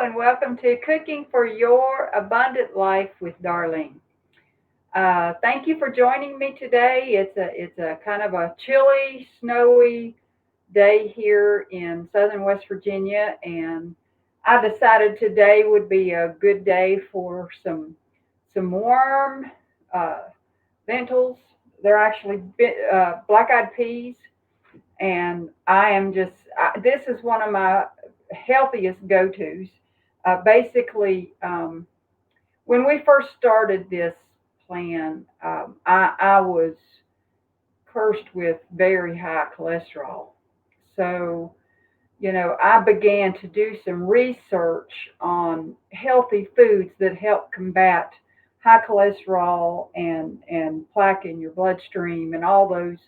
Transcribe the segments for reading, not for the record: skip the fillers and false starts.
and welcome to Cooking for Your Abundant Life with Darlene. Thank you for joining me today. It's a kind of a chilly, snowy day here in southern West Virginia, and I decided today would be a good day for some warm uh, lentils. They're actually black-eyed peas, and this is one of my healthiest go-tos. Basically, when we first started this plan, I was cursed with very high cholesterol. So, I began to do some research on healthy foods that help combat high cholesterol and plaque in your bloodstream and all those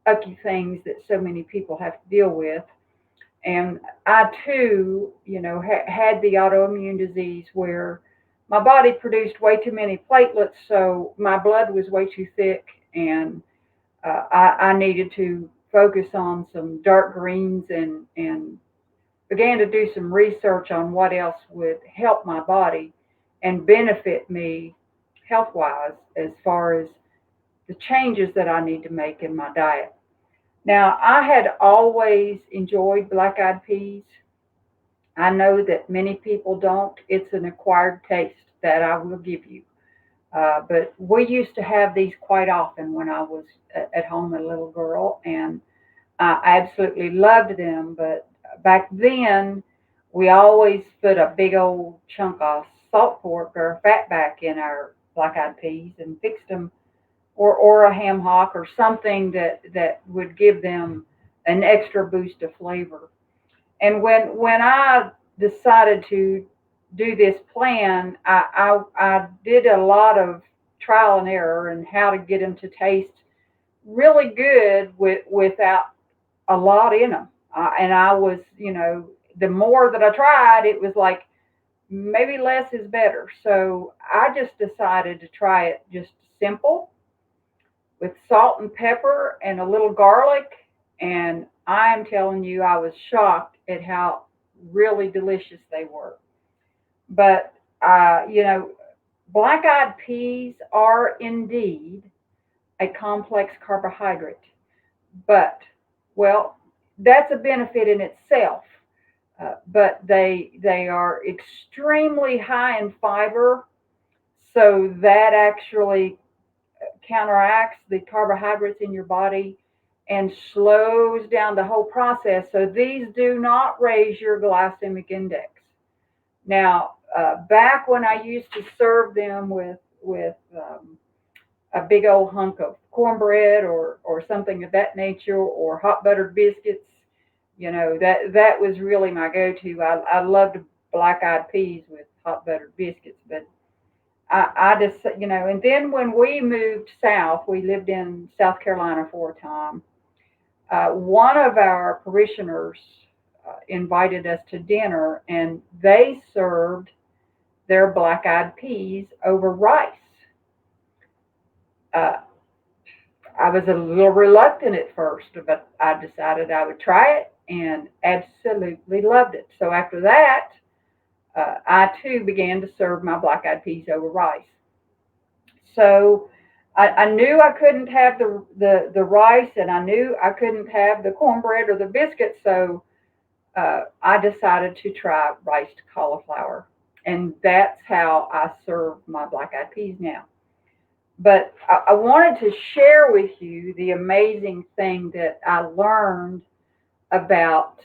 icky things that so many people have to deal with. And I too, had the autoimmune disease where my body produced way too many platelets, so my blood was way too thick, and I needed to focus on some dark greens and began to do some research on what else would help my body and benefit me health wise as far as the changes that I need to make in my diet. Now, I had always enjoyed black eyed peas. I know that many people don't. It's an acquired taste that I will give you. But we used to have these quite often when I was at home a little girl, and I absolutely loved them. But back then, we always put a big old chunk of salt pork or fatback in our black eyed peas and fixed them, or a ham hock or something that would give them an extra boost of flavor. And when I decided to do this plan, I did a lot of trial and error and how to get them to taste really good without a lot in them. And I was, the more that I tried, it was like maybe less is better. So I just decided to try it just simple with salt and pepper and a little garlic. And I am telling you, I was shocked at how really delicious they were. But, black eyed peas are indeed a complex carbohydrate. But, well, that's a benefit in itself. But they are extremely high in fiber, so that actually counteracts the carbohydrates in your body and slows down the whole process. So these do not raise your glycemic index. Now, back when I used to serve them with a big old hunk of cornbread or something of that nature, or hot buttered biscuits, that was really my go-to. I loved black eyed peas with hot buttered biscuits, but I just, and then when we moved south, we lived in South Carolina for a time. One of our parishioners invited us to dinner, and they served their black eyed peas over rice. Uh, I was a little reluctant at first, but I decided I would try it and absolutely loved it. So after that, I too began to serve my black eyed peas over rice. So I knew I couldn't have the rice, and I knew I couldn't have the cornbread or the biscuits. So I decided to try riced cauliflower. And that's how I serve my black eyed peas now. But I wanted to share with you the amazing thing that I learned about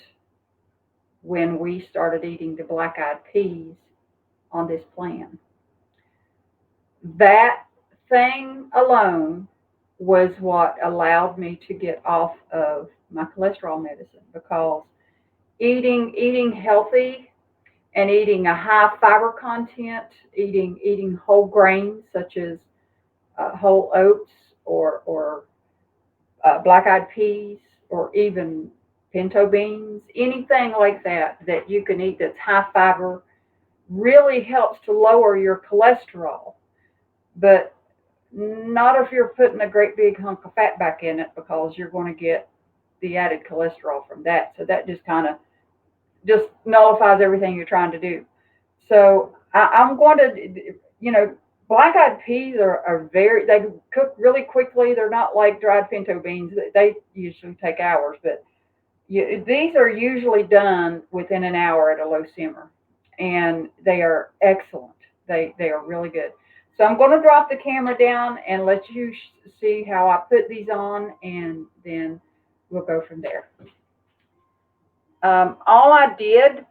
when we started eating the black eyed peas on this plan. That thing alone was what allowed me to get off of my cholesterol medicine, because eating healthy and eating a high fiber content, eating whole grains such as whole oats or black eyed peas or even pinto beans, anything like that you can eat that's high fiber really helps to lower your cholesterol. But not if you're putting a great big hunk of fat back in it, because you're going to get the added cholesterol from that. So that just kind of just nullifies everything you're trying to do. So I'm going to, black-eyed peas are they cook really quickly. They're not like dried pinto beans. They usually take hours, but these are usually done within an hour at a low simmer, and they are excellent. They are really good. So I'm going to drop the camera down and let you see how I put these on, and then we'll go from there. All I did,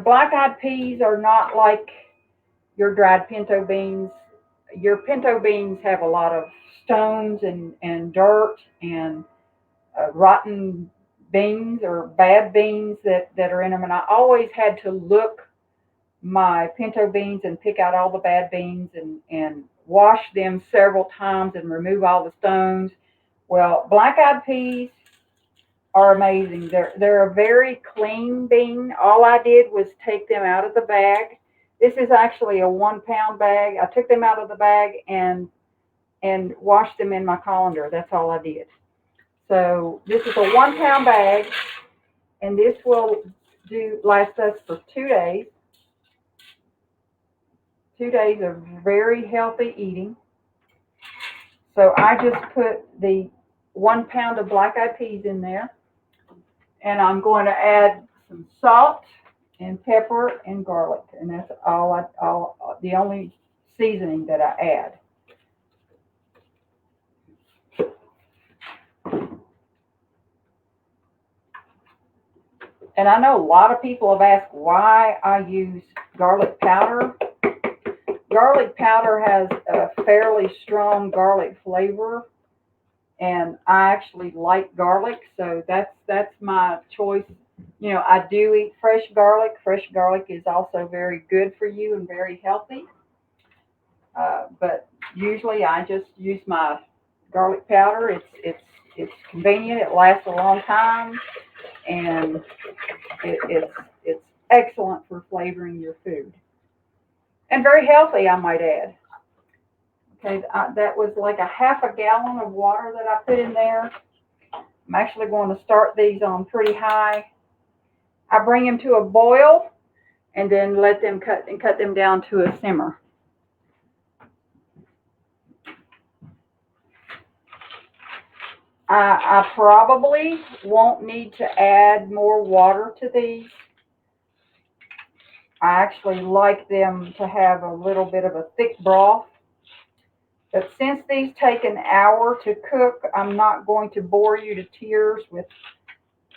black-eyed peas are not like your dried pinto beans. Your pinto beans have a lot of stones and dirt and rotten beans or bad beans that are in them. And I always had to look my pinto beans and pick out all the bad beans and wash them several times and remove all the stones. Well, black-eyed peas are amazing. They're a very clean bean. All I did was take them out of the bag. This is actually a 1 pound bag. I took them out of the bag and washed them in my colander. That's all I did. So this is a 1 pound bag, and this will last us for 2 days. 2 days of very healthy eating. So I just put the 1 pound of black-eyed peas in there, and I'm going to add some salt and pepper and garlic, and that's all the only seasoning that I add. And I know a lot of people have asked why I use garlic powder. Garlic powder has a fairly strong garlic flavor, and I actually like garlic, so that's my choice. I do eat fresh garlic. Fresh garlic is also very good for you and very healthy. But usually I just use my garlic powder. It's convenient. It lasts a long time, and it's excellent for flavoring your food, and very healthy, I might add. Okay, that was like a half a gallon of water that I put in there. I'm actually going to start these on pretty high. I bring them to a boil and then let them cut them down to a simmer. I probably won't need to add more water to these. I actually like them to have a little bit of a thick broth. But since these take an hour to cook, I'm not going to bore you to tears with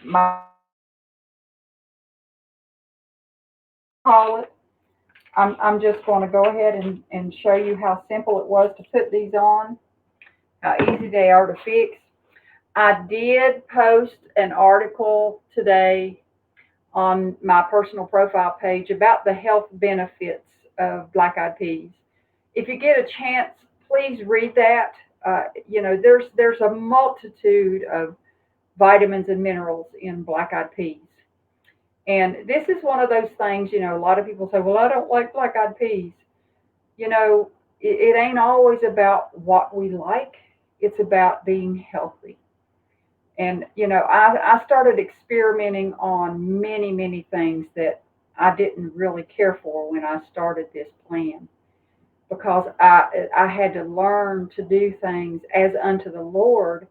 my call it. I'm just going to go ahead and show you how simple it was to put these on, how easy they are to fix. I did post an article today on my personal profile page about the health benefits of black-eyed peas. If you get a chance, please read that. There's a multitude of vitamins and minerals in black-eyed peas. And this is one of those things, a lot of people say, well, I don't like black-eyed peas. It ain't always about what we like. It's about being healthy. And, I started experimenting on many, many things that I didn't really care for when I started this plan, because I had to learn to do things as unto the Lord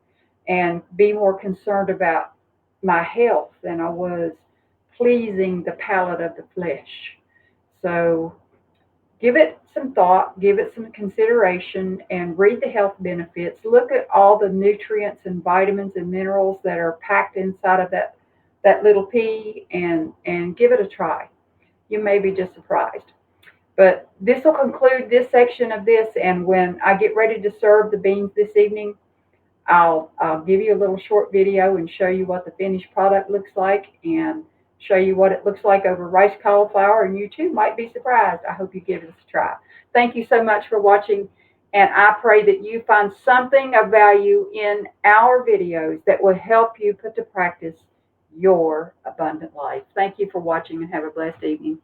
and be more concerned about my health than I was pleasing the palate of the flesh. So give it some thought, give it some consideration, and read the health benefits. Look at all the nutrients and vitamins and minerals that are packed inside of that little pea, and give it a try. You may be just surprised. But this will conclude this section of this, and when I get ready to serve the beans this evening, I'll give you a little short video and show you what the finished product looks like, and show you what it looks like over rice cauliflower, and you too might be surprised. I hope you give this a try. Thank you so much for watching, and I pray that you find something of value in our videos that will help you put to practice your abundant life. Thank you for watching, and have a blessed evening.